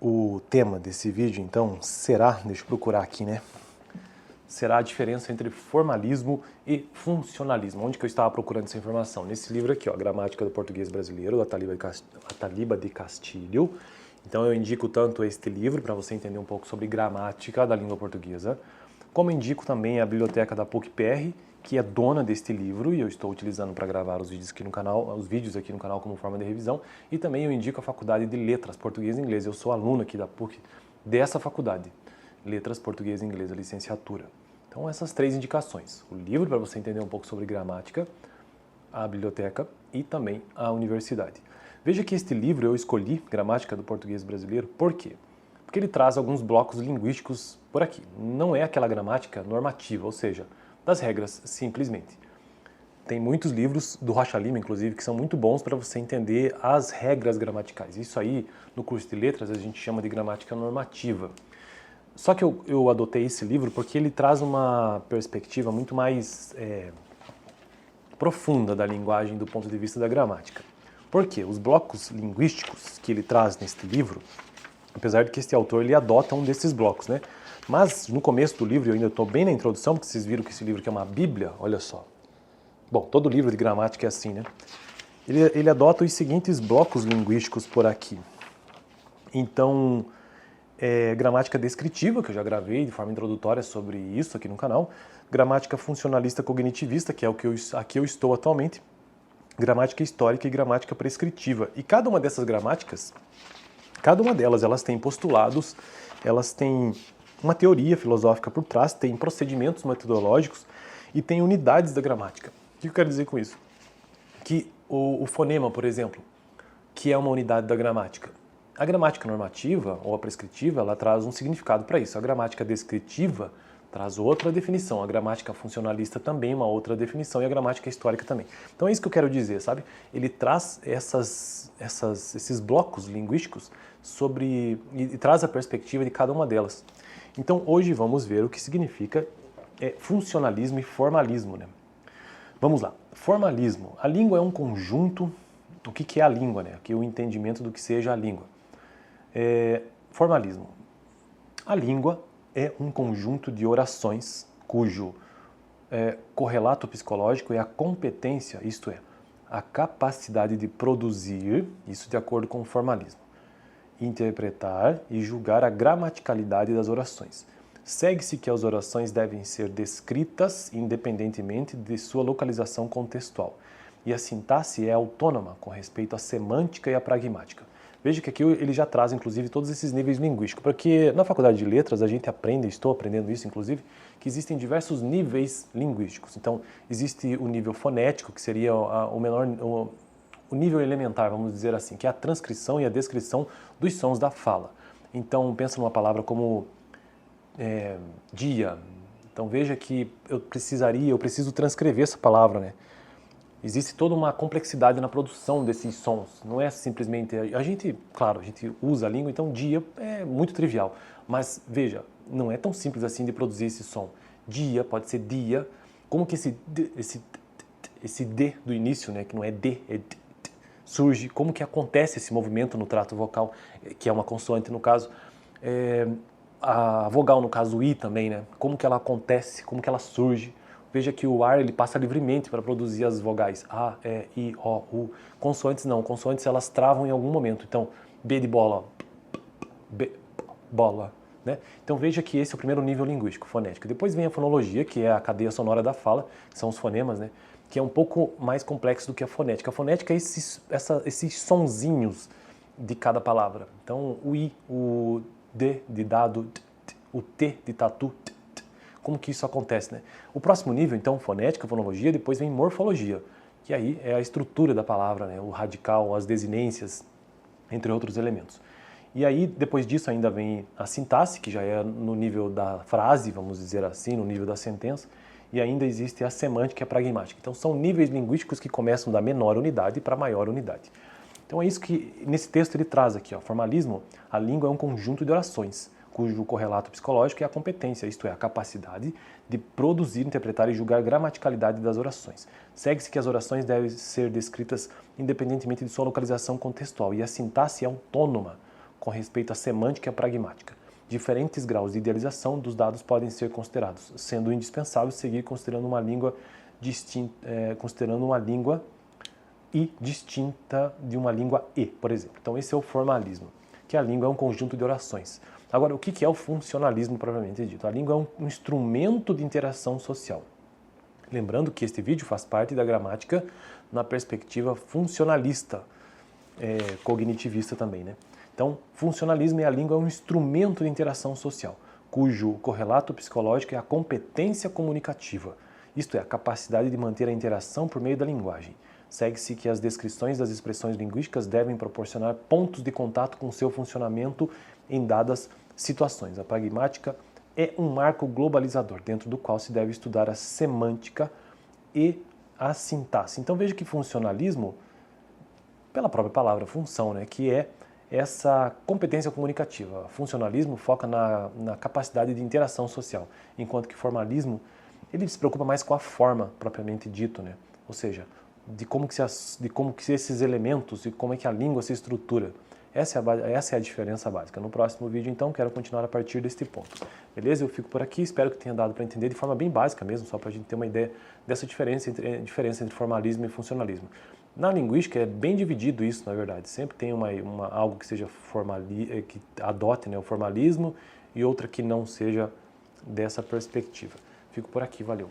O tema desse vídeo, então, será, deixa eu procurar aqui, né? Será a diferença entre formalismo e funcionalismo. Onde que eu estava procurando essa informação? Nesse livro aqui, ó, Gramática do Português Brasileiro, da Taliba de Castilho. Então eu indico tanto este livro, para você entender um pouco sobre gramática da língua portuguesa, como indico também a biblioteca da PUC-PR, que é dona deste livro, e eu estou utilizando para gravar os vídeos aqui no canal, como forma de revisão, e também eu indico a Faculdade de Letras Português e Inglês. Eu sou aluno aqui da PUC dessa faculdade, Letras Português e Inglês, a licenciatura. Então essas três indicações: o livro para você entender um pouco sobre gramática, a biblioteca e também a universidade. Veja que este livro eu escolhi, Gramática do Português Brasileiro, por quê? Porque ele traz alguns blocos linguísticos por aqui. Não é aquela gramática normativa, ou seja, das regras simplesmente. Tem muitos livros do Rocha Lima, inclusive, que são muito bons para você entender as regras gramaticais. Isso aí, no curso de letras, a gente chama de gramática normativa. Só que eu adotei esse livro porque ele traz uma perspectiva muito mais profunda da linguagem do ponto de vista da gramática. Por quê? Os blocos linguísticos que ele traz neste livro, apesar de que este autor ele adota um desses blocos, né? Mas no começo do livro, eu ainda estou bem na introdução, porque vocês viram que esse livro aqui é uma bíblia, olha só. Bom, todo livro de gramática é assim, né? Ele adota os seguintes blocos linguísticos por aqui. Então, gramática descritiva, que eu já gravei de forma introdutória sobre isso aqui no canal. Gramática funcionalista cognitivista, que é o que aqui eu estou atualmente. Gramática histórica e gramática prescritiva. E cada uma dessas gramáticas, cada uma delas, elas têm postulados, elas têm uma teoria filosófica por trás, tem procedimentos metodológicos e tem unidades da gramática. O que eu quero dizer com isso? Que o fonema, por exemplo, que é uma unidade da gramática. A gramática normativa ou a prescritiva, ela traz um significado para isso. A gramática descritiva traz outra definição. A gramática funcionalista também uma outra definição e a gramática histórica também. Então é isso que eu quero dizer, sabe? Ele traz esses blocos linguísticos e traz a perspectiva de cada uma delas. Então hoje vamos ver o que significa funcionalismo e formalismo, né? Vamos lá. Formalismo. A língua é um conjunto. O que é a língua, né? Aqui é o entendimento do que seja a língua. Formalismo. A língua é um conjunto de orações cujo correlato psicológico é a competência, isto é, a capacidade de produzir, isso de acordo com o formalismo, interpretar e julgar a gramaticalidade das orações. Segue-se que as orações devem ser descritas independentemente de sua localização contextual, e a sintaxe é autônoma com respeito à semântica e à pragmática. Veja que aqui ele já traz, inclusive, todos esses níveis linguísticos, porque na Faculdade de Letras a gente aprende, estou aprendendo isso, inclusive, que existem diversos níveis linguísticos. Então, existe o nível fonético, que seria o nível elementar, vamos dizer assim, que é a transcrição e a descrição dos sons da fala. Então, pensa numa palavra como dia. Então, veja que eu preciso transcrever essa palavra, né? Existe toda uma complexidade na produção desses sons. Não é simplesmente... Claro, a gente usa a língua, então dia é muito trivial. Mas, veja, não é tão simples assim de produzir esse som. Dia pode ser dia. Como que esse D do início, né, que não é D, é D, surge? Como que acontece esse movimento no trato vocal, que é uma consoante no caso? A vogal, no caso, o I também, né? Como que ela acontece, como que ela surge? Veja que o ar ele passa livremente para produzir as vogais A, E, I, O, U. Consoantes não, consoantes elas travam em algum momento. Então, B de bola, B, bola, né? Então veja que esse é o primeiro nível linguístico, fonético. Depois vem a fonologia, que é a cadeia sonora da fala, que são os fonemas, né? Que é um pouco mais complexo do que a fonética. A fonética é esses sonzinhos de cada palavra. Então, o I, o D de dado, o T de tatu, como que isso acontece, né? O próximo nível, então, fonética, fonologia, depois vem morfologia, que aí é a estrutura da palavra, né? O radical, as desinências, entre outros elementos. E aí, depois disso, ainda vem a sintaxe, que já é no nível da frase, vamos dizer assim, no nível da sentença, e ainda existe a semântica e a pragmática. Então, são níveis linguísticos que começam da menor unidade para a maior unidade. Então, é isso que, nesse texto, ele traz aqui, ó. Formalismo, a língua é um conjunto de orações, cujo correlato psicológico é a competência, isto é, a capacidade de produzir, interpretar e julgar a gramaticalidade das orações. Segue-se que as orações devem ser descritas independentemente de sua localização contextual, e a sintaxe é autônoma, com respeito à semântica e à pragmática. Diferentes graus de idealização dos dados podem ser considerados, sendo indispensável seguir considerando uma língua distinta de uma língua E, por exemplo. Então esse é o formalismo, que a língua é um conjunto de orações. Agora, o que é o funcionalismo propriamente dito? A língua é um instrumento de interação social. Lembrando que este vídeo faz parte da gramática na perspectiva funcionalista, cognitivista também, né? Então, funcionalismo é a língua é um instrumento de interação social, cujo correlato psicológico é a competência comunicativa, isto é, a capacidade de manter a interação por meio da linguagem. Segue-se que as descrições das expressões linguísticas devem proporcionar pontos de contato com seu funcionamento em dadas situações. A pragmática é um marco globalizador, dentro do qual se deve estudar a semântica e a sintaxe. Então veja que funcionalismo, pela própria palavra função, né, que é essa competência comunicativa. Funcionalismo foca na capacidade de interação social, enquanto que formalismo, ele se preocupa mais com a forma propriamente dito, né? Ou seja, de como que esses elementos e como é que a língua se estrutura. Essa é a diferença básica. No próximo vídeo, então, quero continuar a partir deste ponto. Beleza? Eu fico por aqui, espero que tenha dado para entender de forma bem básica mesmo, só para a gente ter uma ideia dessa diferença entre formalismo e funcionalismo. Na linguística é bem dividido isso, na verdade. Sempre tem algo que seja que adote, né, o formalismo e outra que não seja dessa perspectiva. Fico por aqui, valeu.